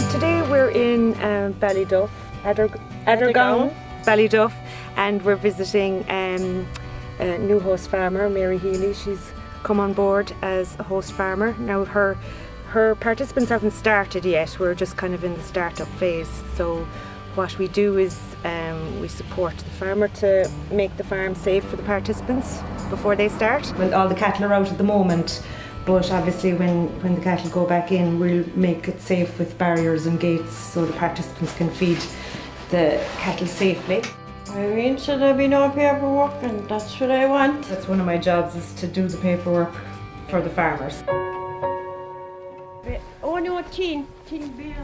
Today we're in Ballyduff, Adergown, Ballyduff, and we're visiting a new host farmer, Mary Healy. She's come on board as a host farmer. Now her participants haven't started yet. We're just kind of in the start-up phase. So what we do is we support the farmer to make the farm safe for the participants before they start. Well, all the cattle are out at the moment, but obviously when the cattle go back in, we'll make it safe with barriers and gates so the participants can feed the cattle safely. Irene said there'd be no paperwork, and that's what I want. That's one of my jobs, is to do the paperwork for the farmers. Oh no, tin beer.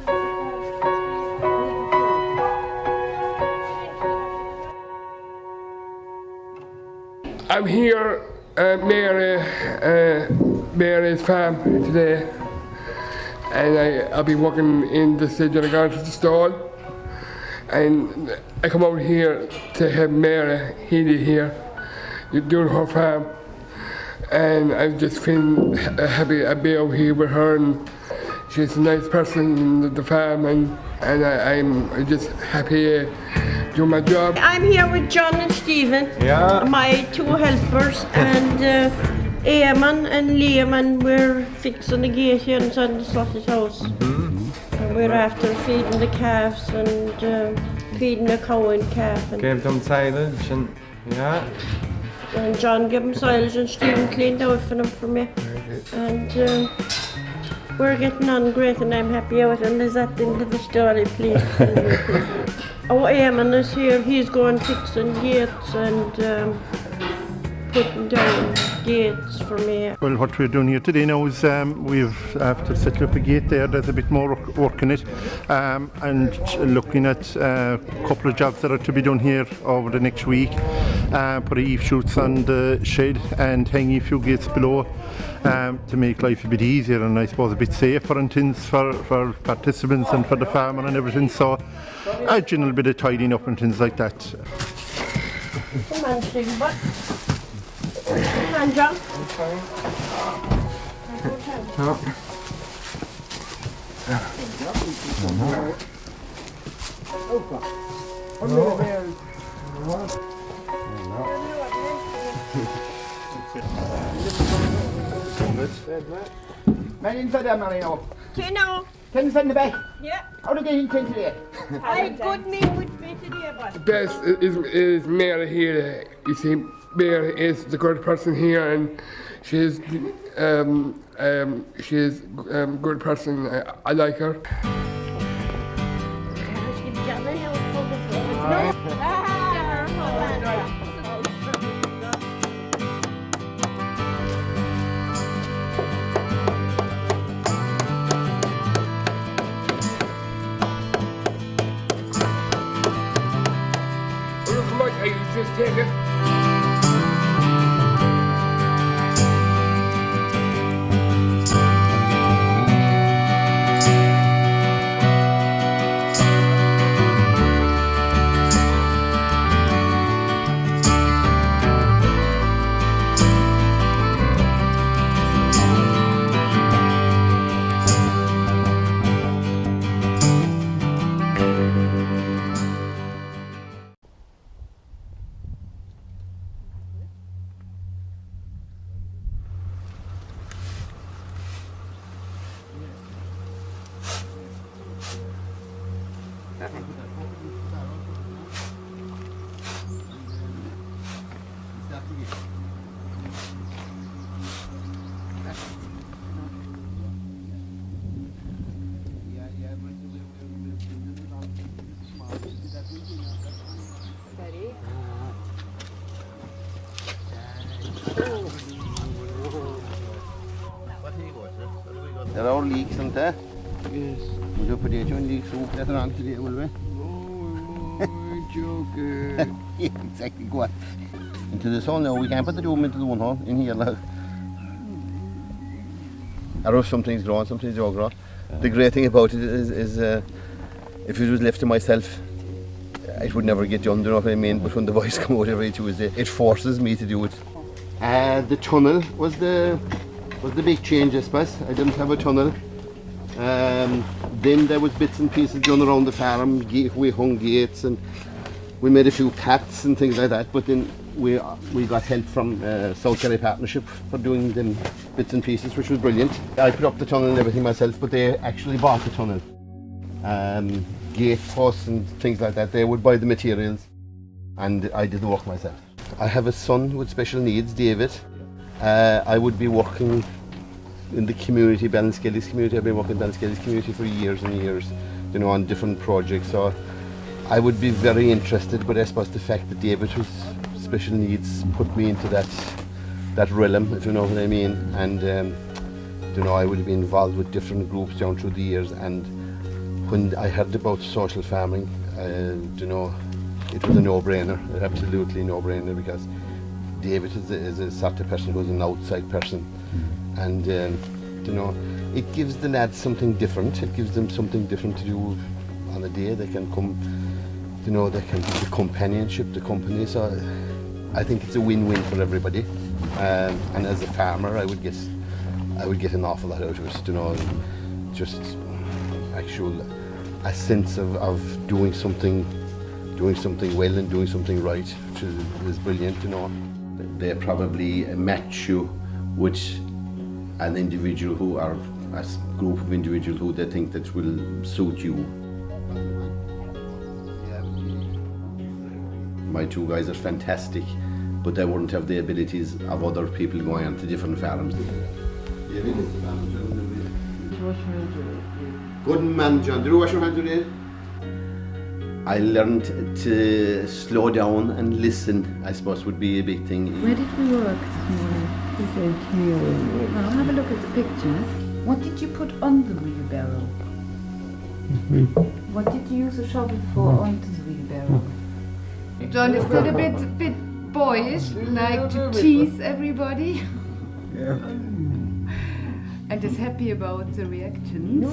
I'm here at Mary's farm today, and I'll be working in the stage of the stall. And I come over here to have Mary Healy here doing her farm, and I've just been happy to be over here with her, and she's a nice person in the farm, and I'm just happy doing my job. I'm here with John and Stephen, my two helpers, and Eamon and Liam, and we're fixing the gate here inside the sausage house. And we're after feeding the calves and feeding the cow and calf. And gave them silage and and John gave them silage and Stephen cleaned out for them for me. And we're getting on great, and I'm happy with it. And is that the end of the story, please? Oh, Eamon is here. He's going fixing gates and putting down gates for me. Well, what we're doing here today now is we've to set up a gate there. There's a bit more work in it, and looking at a couple of jobs that are to be done here over the next week. Put eave shoots on the shed and hang a few gates below to make life a bit easier and I suppose a bit safer and things for participants and for the farmer and everything. So a general bit of tidying up and things like that. Come on, Stephen, bud. Come on, John. Men inside there, Marino. Tino. Can you send the back? Yeah. How do you get in today? I good meal with me today, bud. Best is Mary here. You see, Mary is the good person here, and she's a good person. I like her. Just take it. There are leaks, isn't there? Yes. We'll put it on leaks up later on today, will we? Oh, joker. Exactly, go on. Into this hole now, we can't put the room into the one hole in here now. I know something's growing, something's all grown. The great thing about it is if it was left to myself, it would never get done, you know what I mean? But when the boys come out every Tuesday, it forces me to do it. The tunnel was the big change, I suppose. I didn't have a tunnel Then there was bits and pieces done around the farm. We hung gates and we made a few paths and things like that. But then we got help from South Kerry Partnership for doing them bits and pieces, which was brilliant. I put up the tunnel and everything myself, but they actually bought the tunnel. Gate posts and things like that. They would buy the materials, and I did the work myself. I have a son with special needs, David. I would be working in the community, Ballinskelligs community. I've been working in Ballinskelligs community for years and years, you know, on different projects. So I would be very interested, but I suppose the fact that David was special needs put me into that realm, if you know what I mean. And you know, I would be involved with different groups down through the years. And when I heard about social farming, you know, it was a no-brainer, absolutely no-brainer, because David is a sort of person who's an outside person. And you know, it gives the lads something different. It gives them something different to do on a day. They can come, you know, they can give the companionship, the company. So I think it's a win-win for everybody. And as a farmer, I would get an awful lot out of it. You know, just a sense of doing something well and doing something right, which is brilliant. You know, they probably match you with an individual who are a group of individuals who they think that will suit you. My two guys are fantastic, but they wouldn't have the abilities of other people going on to different farms. Good man, John. Did you wash your hands today? I learned to slow down and listen, I suppose, would be a big thing. Where did we work this morning? Now have a look at the pictures. What did you put on the wheelbarrow? What did you use a shovel for onto the wheelbarrow? John is still a bit boyish, like to tease everybody. Yeah. And is happy about the reactions.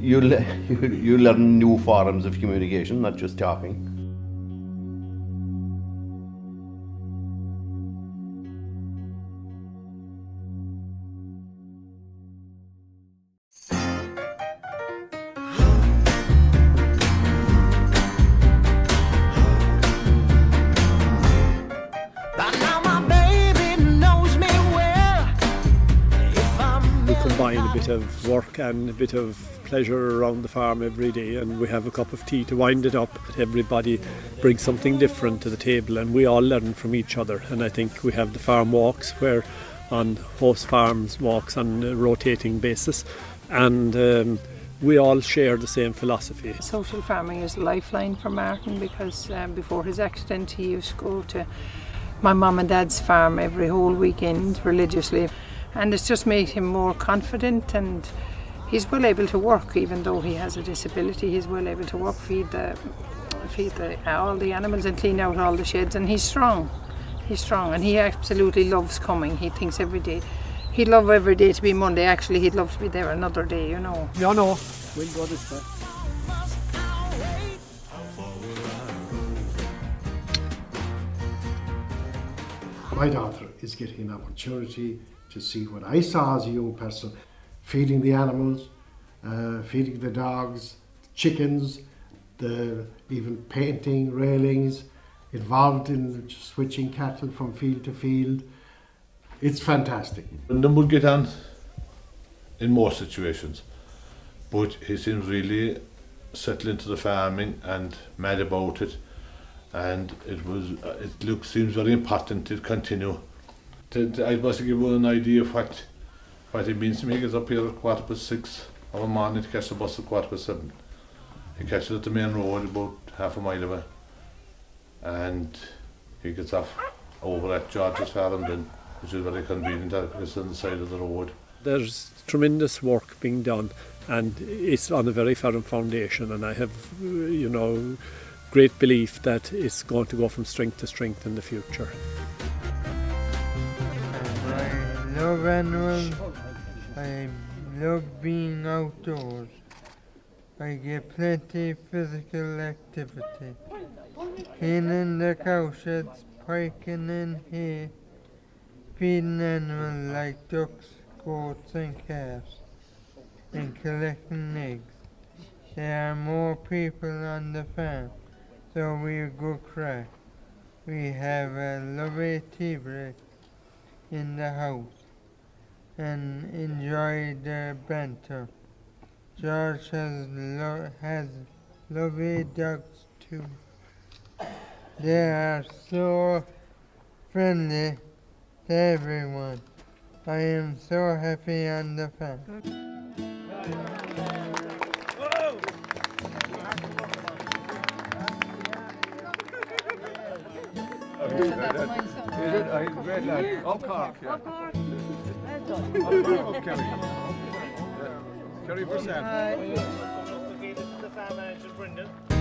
You learn new forms of communication, not just talking. Combine a bit of work and a bit of pleasure around the farm every day, and we have a cup of tea to wind it up. Everybody brings something different to the table and we all learn from each other. And I think we have the farm walks, where on host farms walks on a rotating basis, and we all share the same philosophy. Social farming is a lifeline for Martin, because before his accident he used to go to my mum and dad's farm every whole weekend religiously. And it's just made him more confident, and he's well able to work. Even though he has a disability, he's well able to work, feed all the animals and clean out all the sheds, and he's strong. He's strong, and he absolutely loves coming. He thinks every day, he'd love every day to be Monday. Actually, he'd love to be there another day, you know. No, we'll go this way. My daughter is getting an opportunity to see what I saw as a young person, feeding the animals, feeding the dogs, chickens, even painting railings, involved in switching cattle from field to field. It's fantastic. Brendan would get on in more situations, but he seems really settled into the farming and mad about it, and seems very important to continue. I was to give you an idea of what it means to me. He gets up here at 6:15 of a morning to catch the bus at 7:15. He catches it at the main road about half a mile away, and he gets off over at George's farm then, which is very convenient because it's on the side of the road. There's tremendous work being done, and it's on a very firm foundation, and I have, great belief that it's going to go from strength to strength in the future. I love animals, I love being outdoors. I get plenty of physical activity. Cleaning the cow sheds, piking in hay, feeding animals like ducks, goats and calves and collecting eggs. There are more people on the farm, so we're good crack. We have a lovely tea break in the house and enjoy the banter. George has lovely dogs too. They are so friendly to everyone. I am so happy on the farm. Great lad. Of Cork, yeah. Of course. Of Kerry. Kerry for Sam. The farm manager, Brendan.